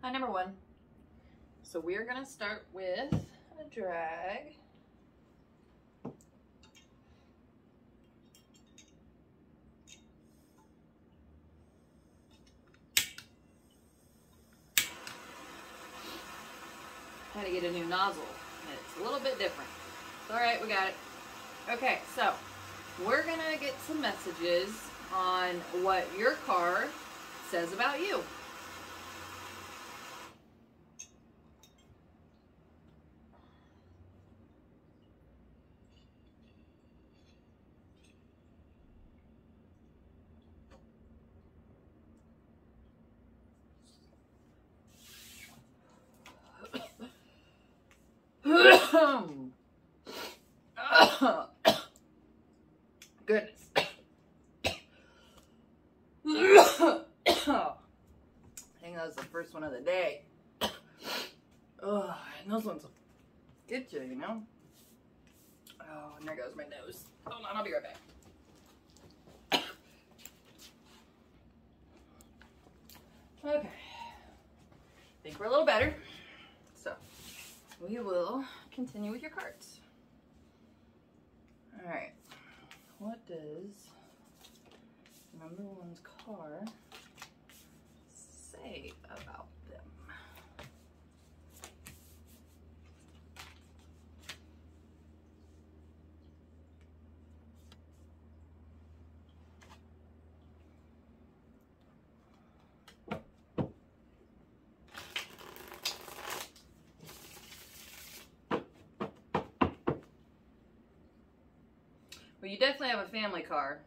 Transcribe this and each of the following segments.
Hi, number one. So we're going to start with a drag. Had to get a new nozzle. It's a little bit different. It's all right, we got it. Okay, so we're going to get some messages on what your car says about you. Goodness. I think that was the first one of the day. Oh, and those ones will get you, you know? Oh, and there goes my nose. Hold on, I'll be right back. Okay. I think we're a little better. So, we will continue with your cards. Alright. What does number one's car say about them? Well, you definitely have a family car.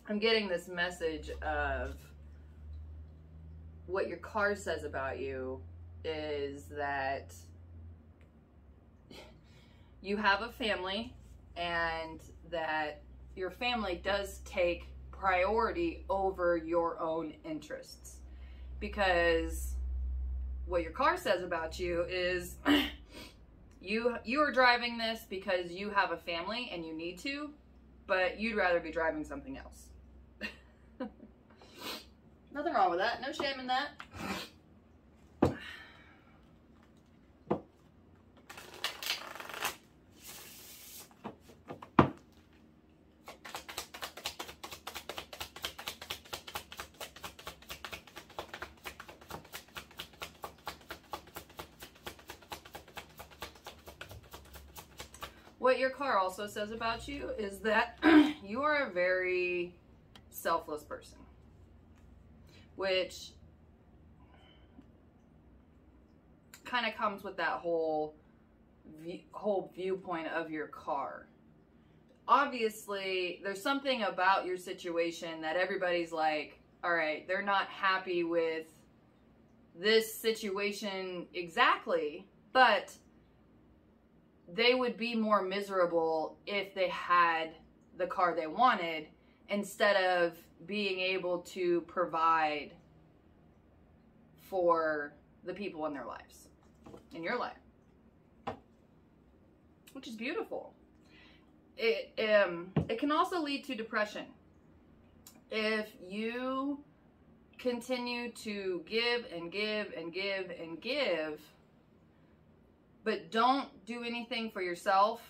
I'm getting this message of what your car says about you is that you have a family and that your family does take priority over your own interests, because what your car says about you is you are driving this because you have a family and you need to, but you'd rather be driving something else. Nothing wrong with that. No shame in that. What your car also says about you is that you are a very selfless person, which kind of comes with that whole viewpoint of your car. Obviously, there's something about your situation that everybody's like, all right, they're not happy with this situation exactly, but they would be more miserable if they had the car they wanted instead of being able to provide for the people in their lives, in your life, which is beautiful. It can also lead to depression if you continue to give and give and give and give, but don't do anything for yourself.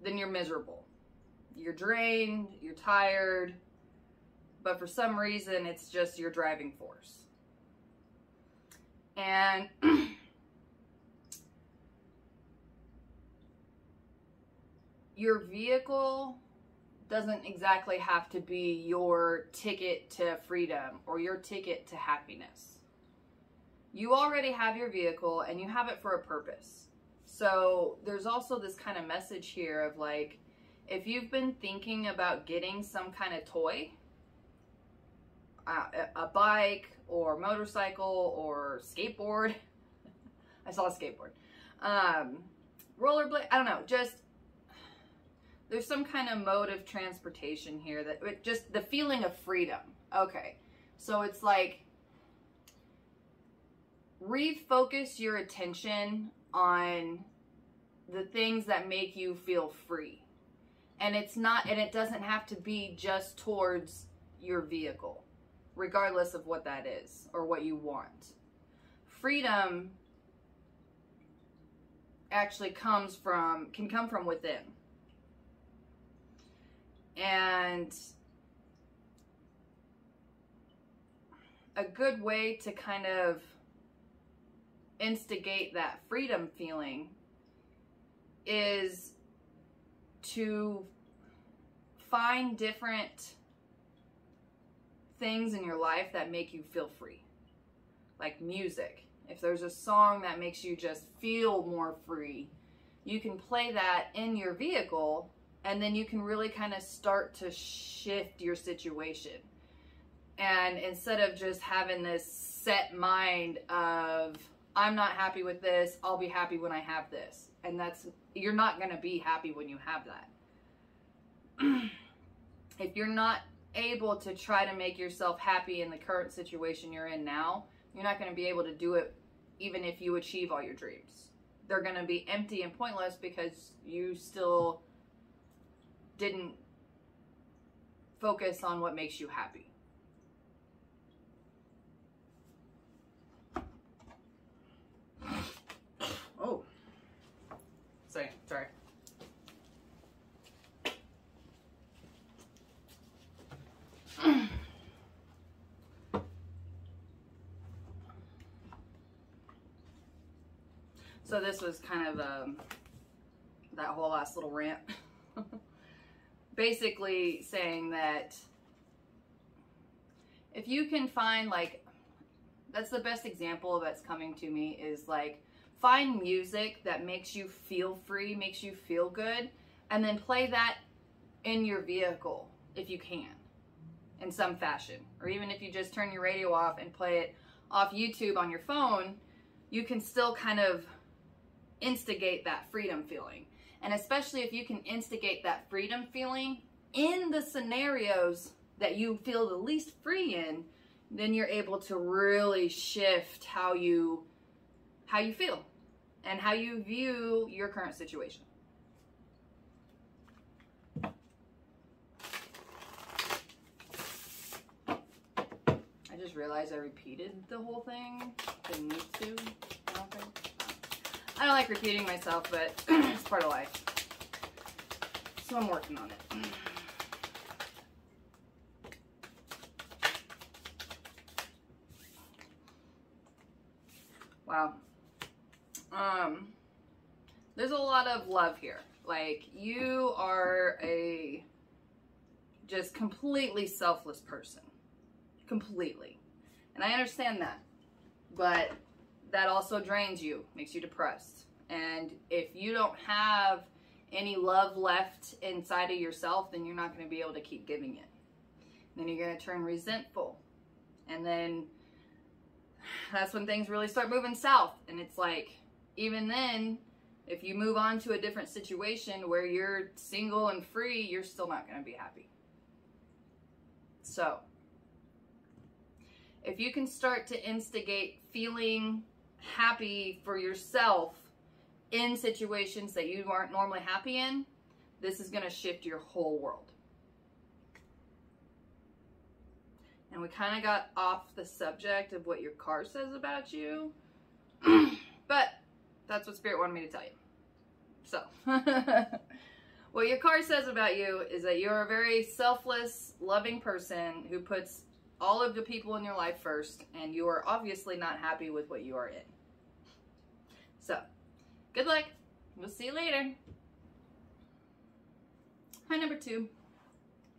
Then you're miserable. You're drained, you're tired, but for some reason it's just your driving force. And your vehicle doesn't exactly have to be your ticket to freedom or your ticket to happiness. You already have your vehicle and you have it for a purpose. So there's also this kind of message here of like, if you've been thinking about getting some kind of toy, a bike or motorcycle or skateboard, I saw a skateboard, rollerblade, I don't know, just there's some kind of mode of transportation here that just the feeling of freedom. Okay, so it's like refocus your attention on the things that make you feel free. And it doesn't have to be just towards your vehicle, regardless of what that is or what you want. Freedom actually can come from within. And a good way to kind of instigate that freedom feeling is to find different things in your life that make you feel free. Like music. If there's a song that makes you just feel more free, you can play that in your vehicle, and then you can really kind of start to shift your situation. And instead of just having this set mind of, I'm not happy with this, I'll be happy when I have this. And you're not going to be happy when you have that. If you're not able to try to make yourself happy in the current situation you're in now, you're not going to be able to do it even if you achieve all your dreams. They're going to be empty and pointless because you still didn't focus on what makes you happy. Oh. Sorry. So this was kind of that whole last little rant. Basically saying that if you can find, like, that's the best example that's coming to me is like, find music that makes you feel free, makes you feel good, and then play that in your vehicle if you can, in some fashion. Or even if you just turn your radio off and play it off YouTube on your phone, you can still kind of instigate that freedom feeling. And especially if you can instigate that freedom feeling in the scenarios that you feel the least free in, then you're able to really shift how you feel and how you view your current situation. I just realized I repeated the whole thing. Didn't need to. I don't like repeating myself, but it's part of life. So I'm working on it. Wow. There's a lot of love here. Like, you are a just completely selfless person. Completely. And I understand that. But that also drains you, makes you depressed. And if you don't have any love left inside of yourself, then you're not going to be able to keep giving it. Then you're going to turn resentful. And then that's when things really start moving south. And it's like, even then, if you move on to a different situation where you're single and free, you're still not going to be happy. So, if you can start to instigate feeling happy for yourself in situations that you aren't normally happy in, this is going to shift your whole world. And we kind of got off the subject of what your car says about you, but that's what Spirit wanted me to tell you. So, what your car says about you is that you're a very selfless, loving person who puts all of the people in your life first, and you are obviously not happy with what you are in. So, good luck. We'll see you later. Hi, number 2.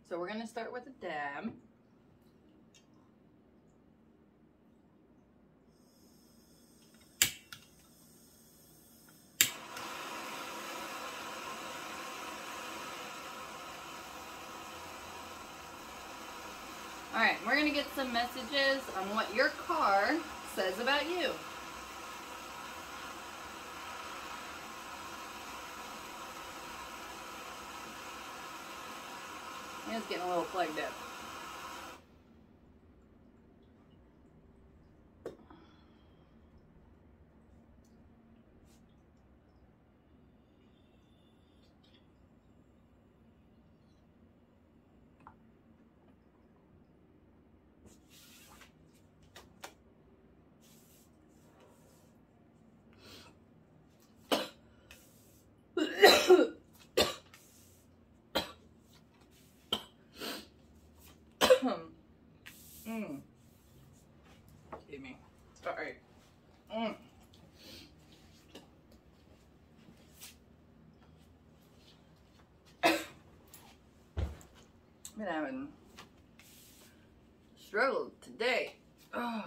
So we're going to start with a dab. Alright, we're going to get some messages on what your car says about you. It's getting a little plugged up. Excuse me. Sorry. Been having struggled today. Oh.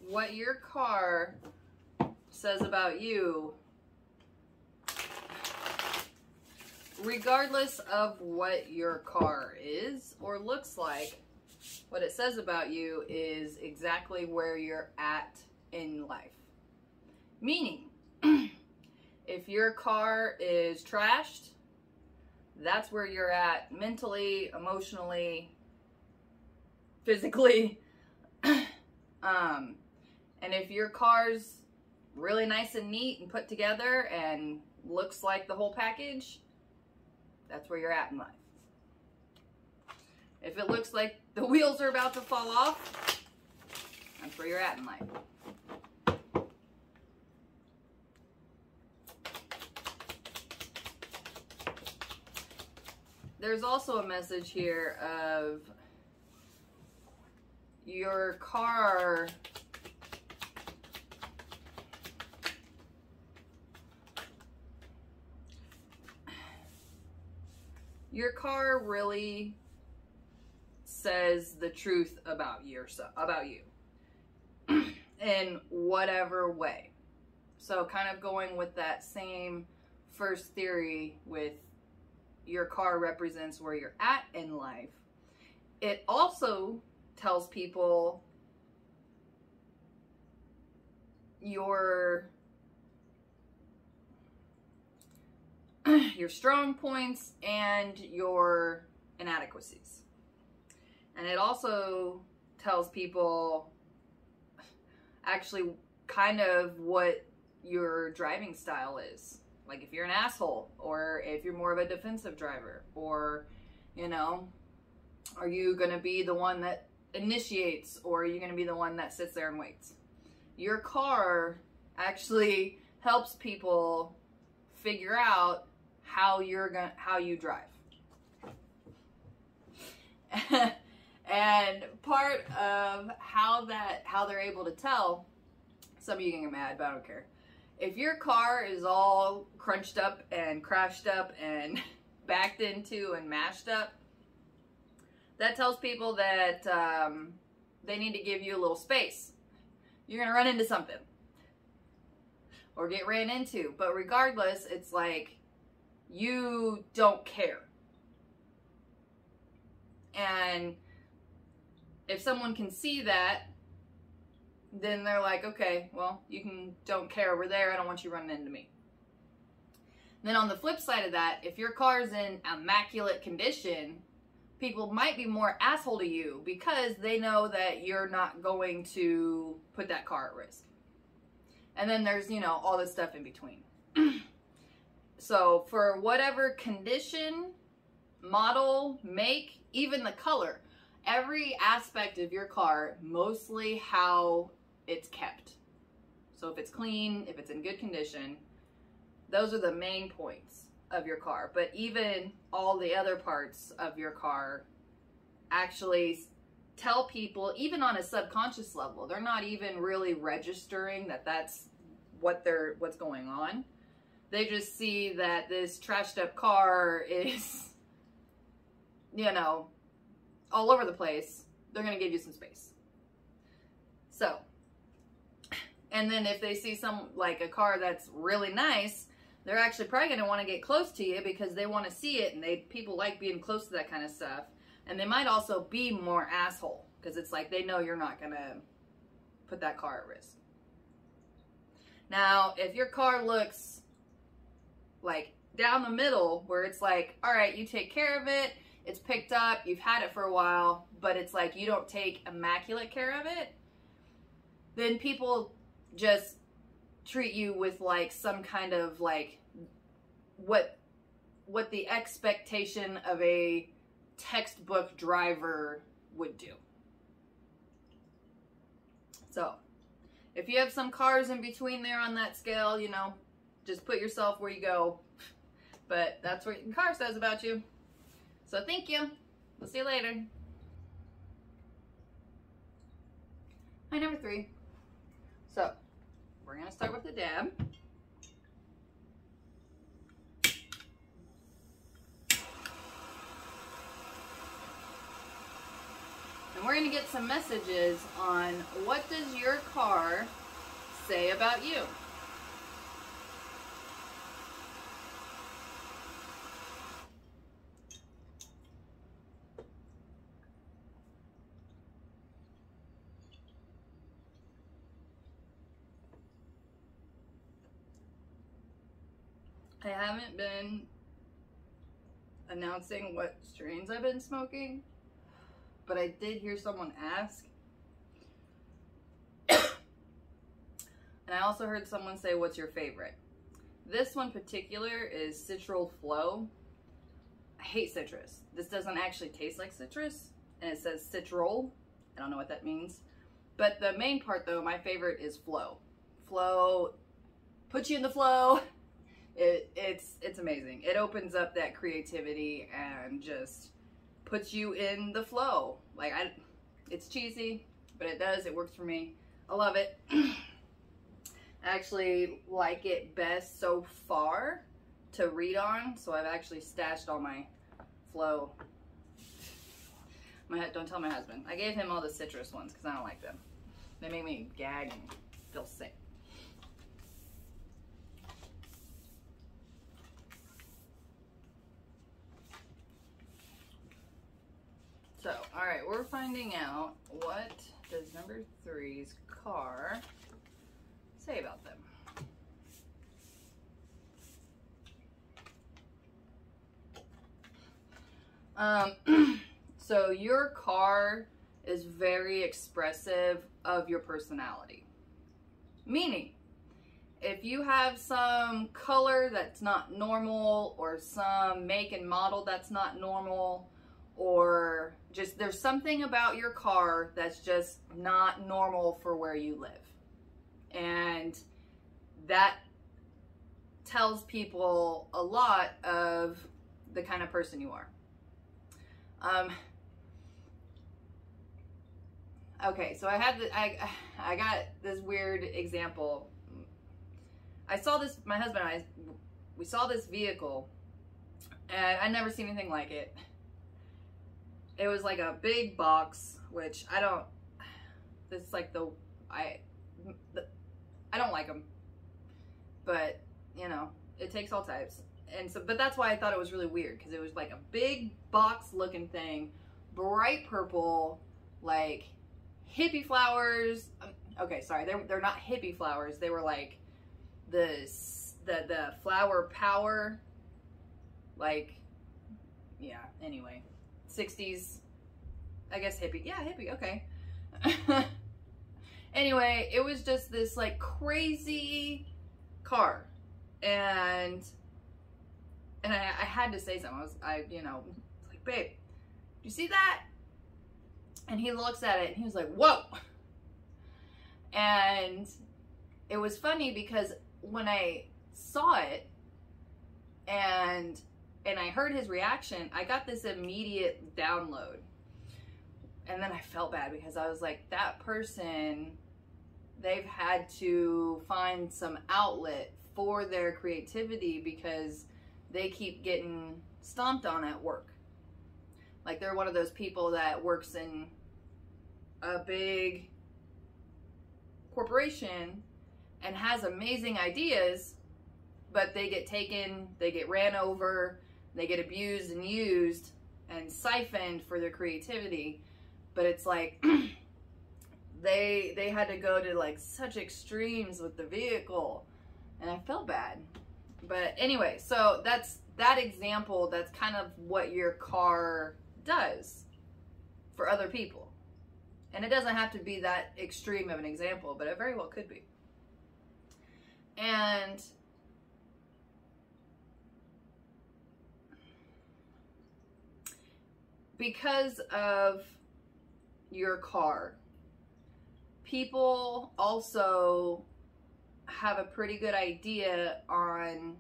What your car says about you, regardless of what your car is or looks like, what it says about you is exactly where you're at in life. Meaning, if your car is trashed, that's where you're at mentally, emotionally, physically. And if your car's really nice and neat and put together and looks like the whole package, that's where you're at in life. If it looks like the wheels are about to fall off, that's where you're at in life. There's also a message here of your car really says the truth about yourself, about you, in whatever way. So kind of going with that same first theory with your car represents where you're at in life. It also tells people your strong points and your inadequacies. And it also tells people actually kind of what your driving style is. Like if you're an asshole, or if you're more of a defensive driver, or, you know, are you going to be the one that initiates, or are you going to be the one that sits there and waits? Your car actually helps people figure out how you drive. And part of how they're able to tell, some of you can get mad, but I don't care. If your car is all crunched up and crashed up and backed into and mashed up, that tells people that they need to give you a little space. You're going to run into something or get ran into. But regardless, it's like you don't care. And if someone can see that, then they're like, okay, well, don't care over there. I don't want you running into me. Then on the flip side of that, if your car's in immaculate condition, people might be more asshole to you because they know that you're not going to put that car at risk. And then there's, you know, all this stuff in between. So for whatever condition, model, make, even the color, every aspect of your car, mostly how it's kept. So if it's clean, if it's in good condition, Those are the main points of your car. But even all the other parts of your car actually tell people, even on a subconscious level, they're not even really registering that that's what's going on. They just see that this trashed up car is, you know, all over the place. They're going to give you some space. So, and then if they see like a car that's really nice, they're actually probably going to want to get close to you because they want to see it, and people like being close to that kind of stuff. And they might also be more asshole because it's like they know you're not going to put that car at risk. Now, if your car looks like down the middle where it's like, all right, you take care of it, it's picked up, you've had it for a while, but it's like you don't take immaculate care of it, then people just treat you with like some kind of like what the expectation of a textbook driver would do. So if you have some cars in between there on that scale, you know, just put yourself where you go. But that's what your car says about you. So thank you. We'll see you later. Hi, number 3. So we're going to start with the dab. And we're going to get some messages on what does your car say about you. I haven't been announcing what strains I've been smoking, but I did hear someone ask. And I also heard someone say, what's your favorite? This one particular is Citral Flow. I hate citrus. This doesn't actually taste like citrus, and it says Citral. I don't know what that means. But the main part though, my favorite is Flow. Flow puts you in the flow. It's amazing. It opens up that creativity and just puts you in the flow. Like it's cheesy, but it does. It works for me. I love it. I actually like it best so far to read on, so I've actually stashed all my Flow. Don't tell my husband. I gave him all the citrus ones because I don't like them. They make me gag and feel sick. So, all right, we're finding out what does number 3's car say about them. So your car is very expressive of your personality. Meaning, if you have some color that's not normal, or some make and model that's not normal, or just there's something about your car that's just not normal for where you live. And that tells people a lot of the kind of person you are. Okay, so I got this weird example. I saw this, my husband and I, we saw this vehicle, and I'd never seen anything like it. It was like a big box, which I don't, it's like I don't like them, but you know, it takes all types. And so, but that's why I thought it was really weird, because it was like a big box looking thing, bright purple, like hippie flowers. Okay, sorry, they're not hippie flowers. They were like the flower power, like, yeah, anyway, 60s, I guess hippie. Yeah, hippie, okay. Anyway, it was just this like crazy car, and I had to say something. You know, like, babe, you see that? And he looks at it and he was like, whoa. And it was funny because when I saw it, And I heard his reaction. I got this immediate download. And then I felt bad because I was like, that person, they've had to find some outlet for their creativity because they keep getting stomped on at work. Like, they're one of those people that works in a big corporation and has amazing ideas, but they get taken, they get ran over, they get abused and used and siphoned for their creativity. But it's like they had to go to like such extremes with the vehicle, and I felt bad. But anyway, so that's that example. That's kind of what your car does for other people. And it doesn't have to be that extreme of an example, but it very well could be. And because of your car, people also have a pretty good idea on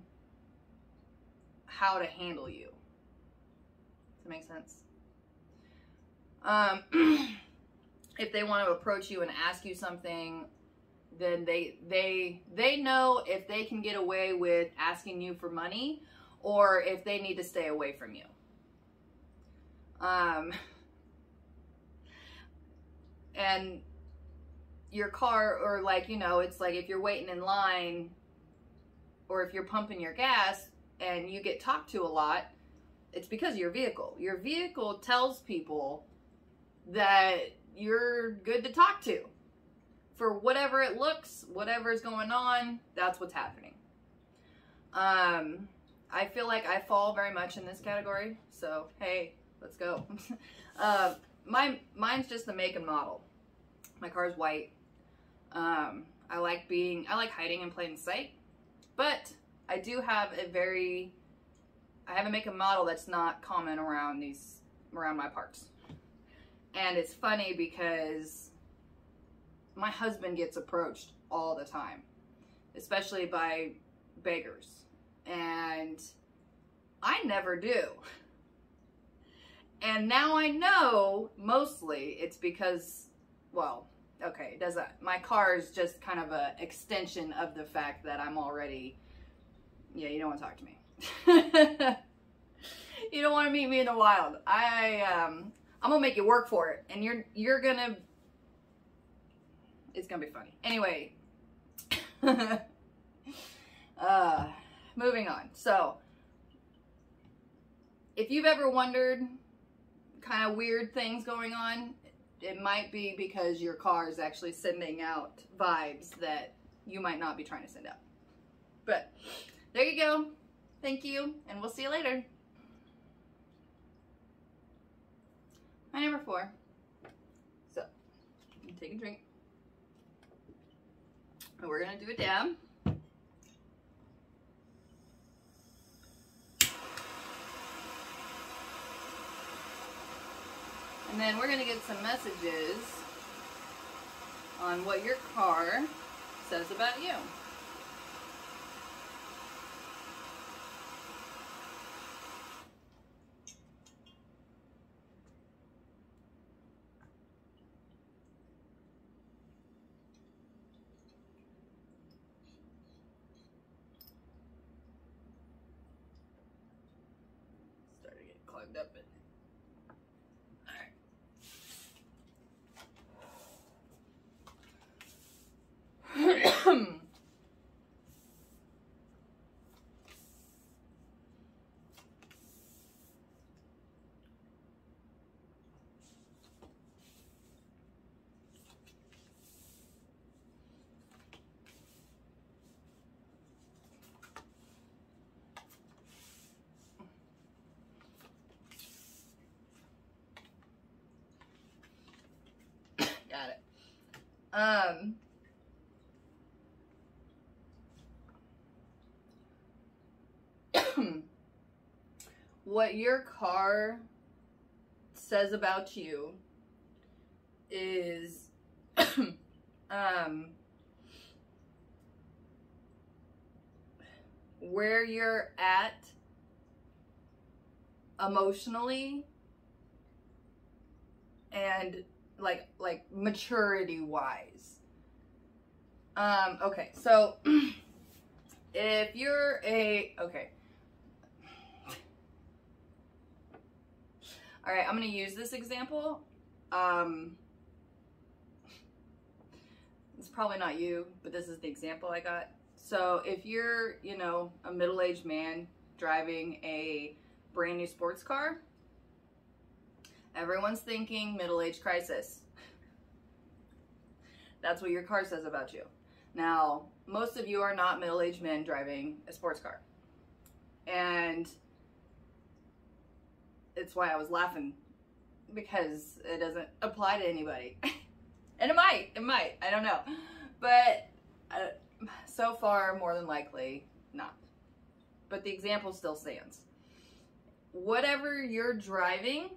how to handle you. Does that make sense? If they want to approach you and ask you something, then they know if they can get away with asking you for money or if they need to stay away from you. And your car, or like, you know, it's like if you're waiting in line or if you're pumping your gas and you get talked to a lot, it's because of your vehicle. Your vehicle tells people that you're good to talk to. For whatever it looks, whatever is going on, that's what's happening. I feel like I fall very much in this category. So, hey, let's go. Mine's just the make and model. My car's white. I like hiding in plain sight, but I do have I have a make and model that's not common around my parts. And it's funny because my husband gets approached all the time, especially by beggars, and I never do. And now I know mostly it's because, well, okay, it doesn't. My car is just kind of an extension of the fact that I'm already, yeah, you don't want to talk to me. You don't want to meet me in the wild. I'm gonna make you work for it, and you're gonna. It's gonna be funny. Anyway, moving on. So, if you've ever wondered kind of weird things going on, it might be because your car is actually sending out vibes that you might not be trying to send out. But there you go. Thank you, and we'll see you later. My number 4. So, take a drink. And we're going to do a dab. And then we're going to get some messages on what your car says about you. Starting to get clogged up. Got it. What your car says about you is where you're at emotionally and like maturity wise. Okay, so if you're okay. All right, I'm going to use this example. It's probably not you, but this is the example I got. So if you're, you know, a middle-aged man driving a brand new sports car, everyone's thinking middle-age crisis. That's what your car says about you. Now, most of you are not middle-aged men driving a sports car. And it's why I was laughing, because it doesn't apply to anybody. And it might, I don't know. But so far, more than likely, not. But the example still stands. Whatever you're driving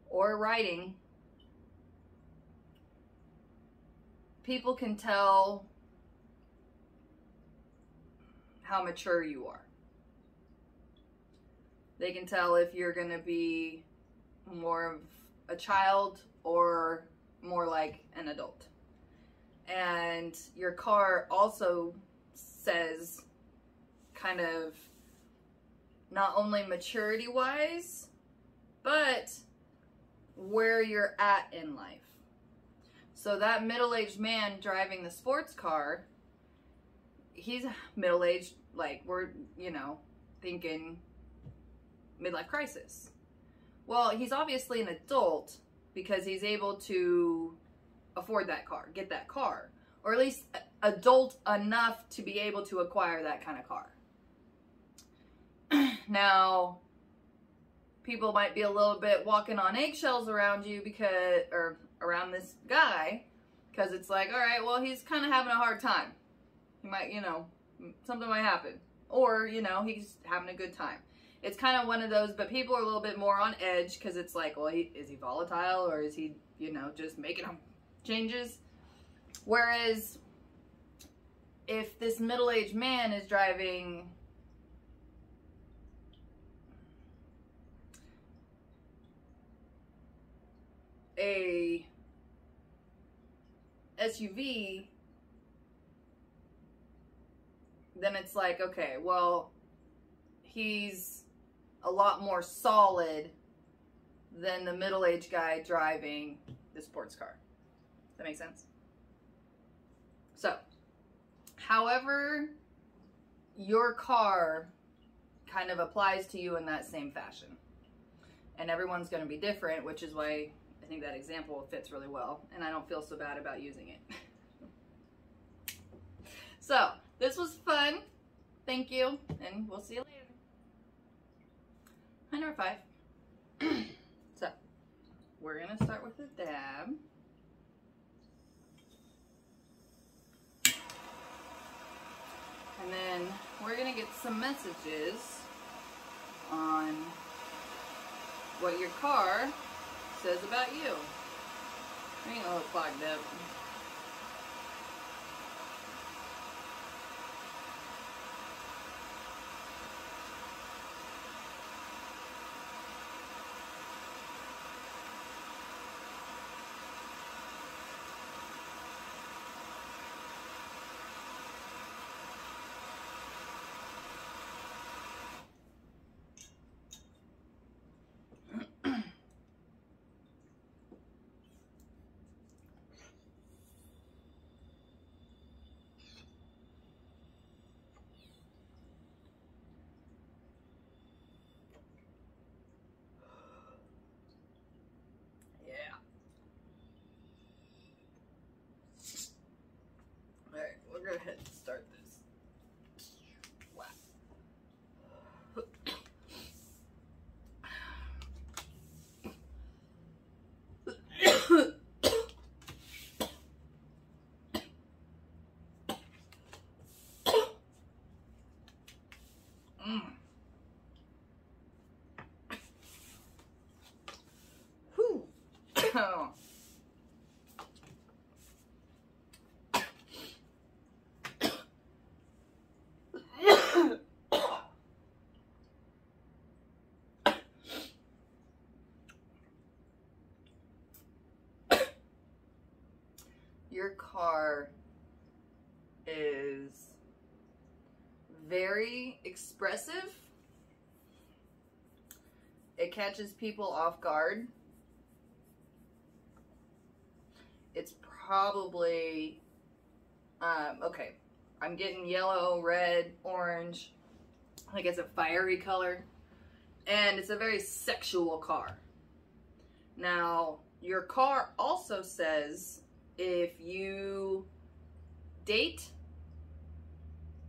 or riding, people can tell how mature you are. They can tell if you're going to be more of a child or more like an adult. And your car also says kind of not only maturity wise, but where you're at in life. So that middle-aged man driving the sports car, he's middle-aged, like we're, you know, thinking midlife crisis. Well, he's obviously an adult because he's able to afford that car, get that car, or at least adult enough to be able to acquire that kind of car. Now, people might be a little bit walking on eggshells around you because, or around this guy, because it's like, all right, well, he's kind of having a hard time. He might, you know, something might happen. Or, you know, he's having a good time. It's kind of one of those, but people are a little bit more on edge because it's like, well, is he volatile, or is he, you know, just making changes? Whereas if this middle-aged man is driving a SUV, then it's like, okay, well, he's a lot more solid than the middle-aged guy driving the sports car. Does that make sense? So, however your car kind of applies to you in that same fashion. And everyone's going to be different, which is why I think that example fits really well, and I don't feel so bad about using it. So, this was fun. Thank you, and we'll see you later. Hi, number 5. So, we're going to start with the dab. And then we're going to get some messages on what your car says about you. I'm getting a little clogged up. Go ahead and start this. Wow. Whew. your car is very expressive. It catches people off guard. It's probably, okay, I'm getting yellow, red, orange, like it's a fiery color, and it's a very sexual car. Now, your car also says if you date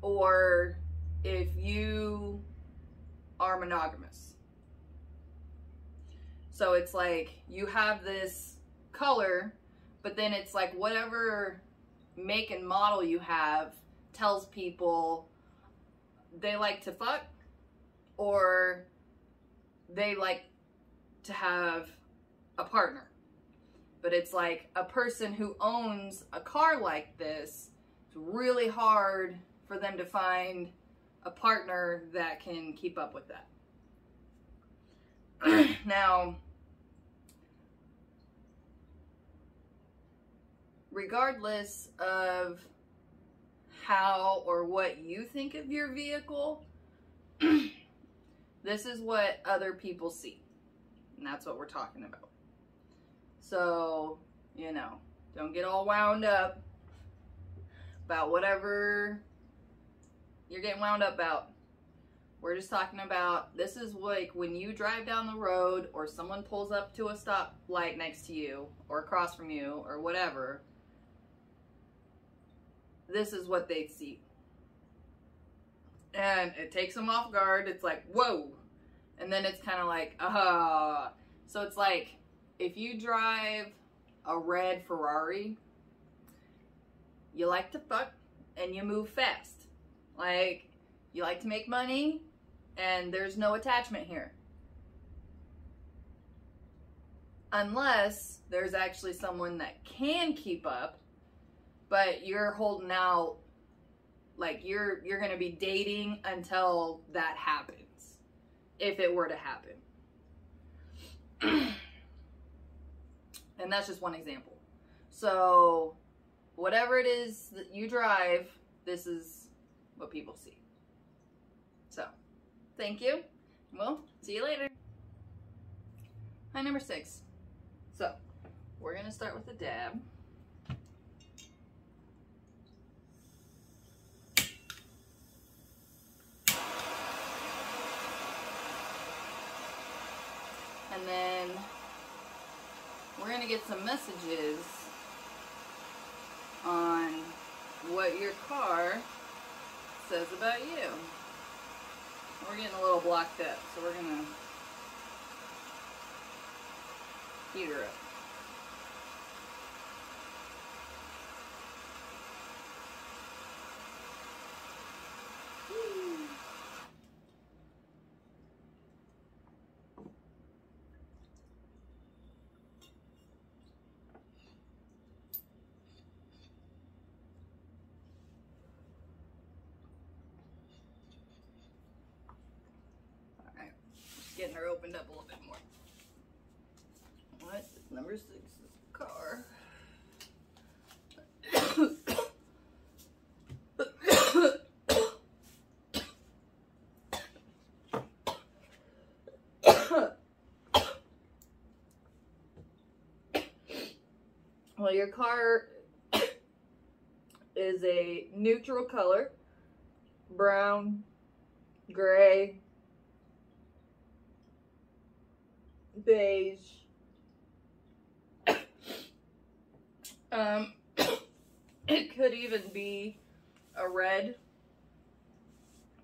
or if you are monogamous. So it's like you have this color, but then it's like whatever make and model you have tells people they like to fuck or they like to have a partner. But it's like a person who owns a car like this, it's really hard for them to find a partner that can keep up with that. Now, regardless of how or what you think of your vehicle, this is what other people see. And that's what we're talking about. So, you know, don't get all wound up about whatever you're getting wound up about. We're just talking about, this is like when you drive down the road or someone pulls up to a stoplight next to you or across from you or whatever, this is what they see. And it takes them off guard. It's like, whoa. And then it's kind of like, ah. So it's like, if you drive a red Ferrari, you like to fuck and you move fast. Like, you like to make money and there's no attachment here. Unless there's actually someone that can keep up, but you're holding out, like you're going to be dating until that happens, if it were to happen. And that's just one example. So whatever it is that you drive, this is what people see. So thank you. Well, see you later. Hi, number 6. So we're going to start with the dab. And then we're going to get some messages on what your car says about you. We're getting a little blocked up, so we're going to heat her up. Getting her opened up a little bit more. What is number 6's car? Well, your car is a neutral color, brown, gray, beige. It could even be a red,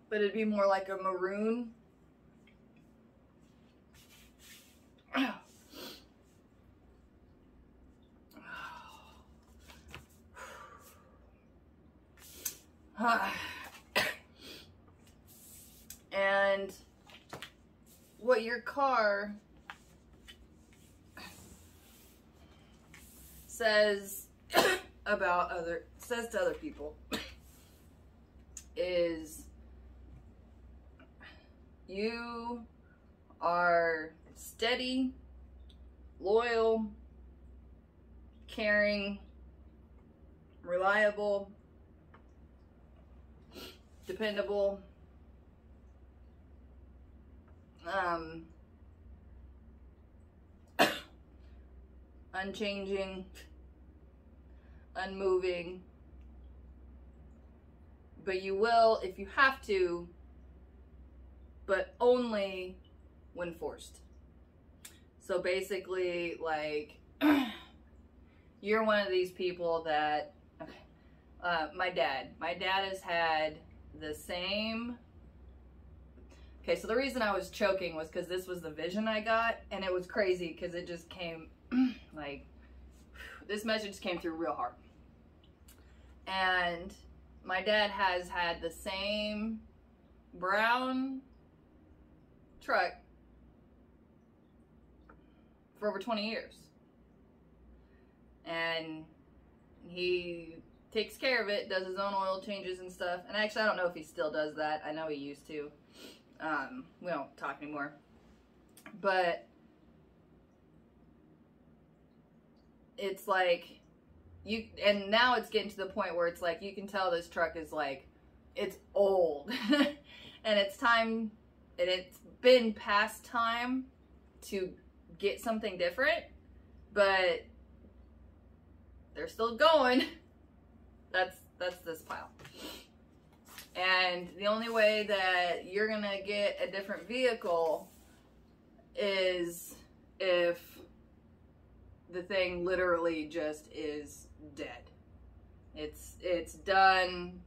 but it'd be more like a maroon. And what your car says to other people is you are steady, loyal, caring, reliable, dependable, unchanging, unmoving, but you will if you have to, but only when forced. So basically, like, you're one of these people that, my dad has had the same, okay, so the reason I was choking was because this was the vision I got, and it was crazy because it just came, like, this message came through real hard. And my dad has had the same brown truck for over 20 years. And he takes care of it, does his own oil changes and stuff. And actually, I don't know if he still does that. I know he used to. We don't talk anymore. But it's like, and now it's getting to the point where it's like, you can tell this truck is like, it's old. And it's time, and it's been past time to get something different, but they're still going. That's this pile. And the only way that you're gonna get a different vehicle is if the thing literally just is dead. It's done.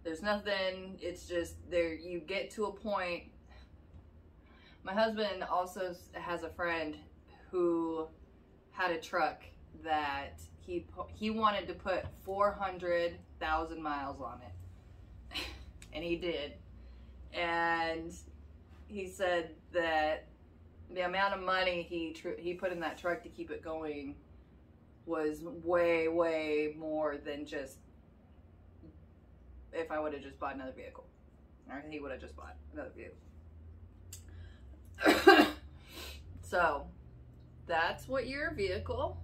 There's nothing. It's just there. You get to a point. My husband also has a friend who had a truck that he wanted to put 400,000 miles on it. And he did. And he said that the amount of money he put in that truck to keep it going was way, way more than just if I would have just bought another vehicle. Or he would have just bought another vehicle. So, that's what your vehicle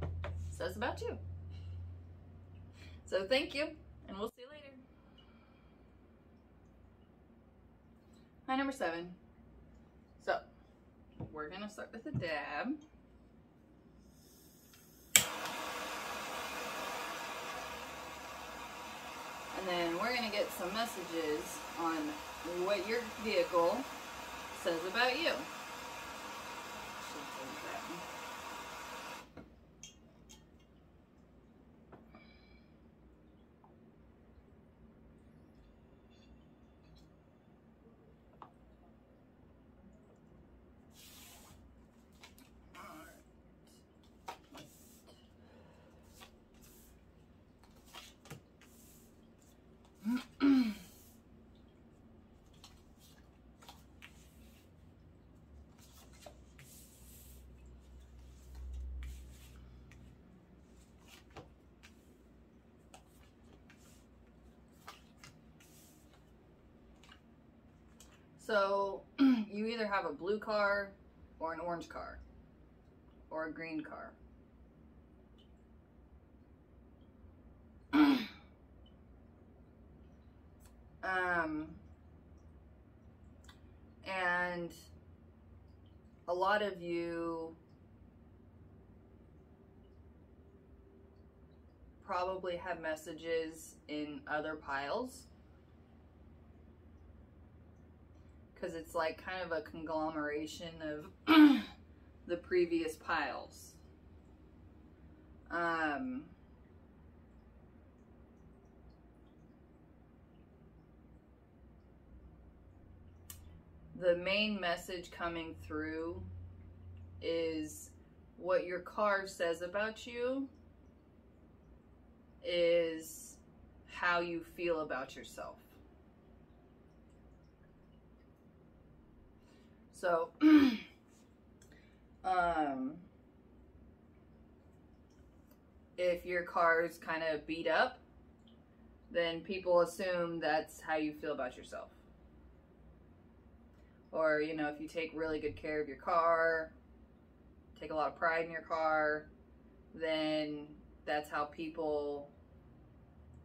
says about you. So, thank you, and we'll see you later. Hi, number 7. So, we're going to start with a dab. And then we're going to get some messages on what your vehicle says about you. So, you either have a blue car, or an orange car, or a green car. And a lot of you probably have messages in other piles, because it's like kind of a conglomeration of the previous piles. The main message coming through is what your car says about you is how you feel about yourself. So, if your car is kind of beat up, then people assume that's how you feel about yourself. Or, you know, if you take really good care of your car, take a lot of pride in your car, then that's how people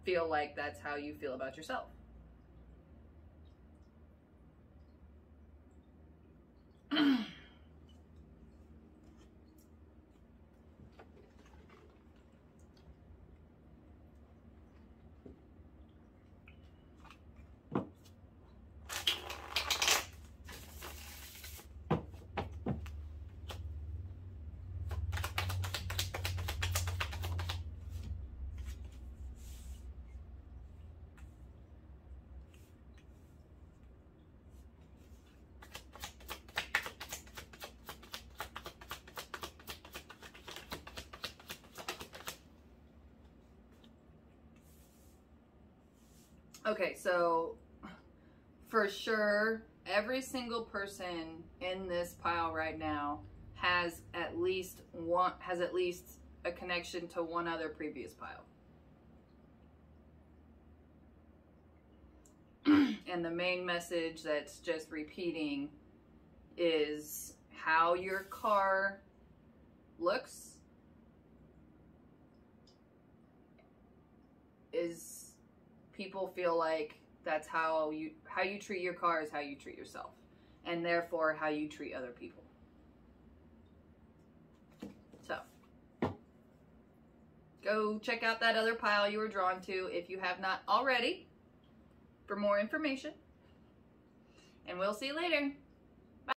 feel like that's how you feel about yourself. Okay, so for sure, every single person in this pile right now has at least a connection to one other previous pile. And the main message that's just repeating is how your car looks is people feel like that's how you treat your car is how you treat yourself, and therefore how you treat other people. So go check out that other pile you were drawn to if you have not already for more information, and we'll see you later.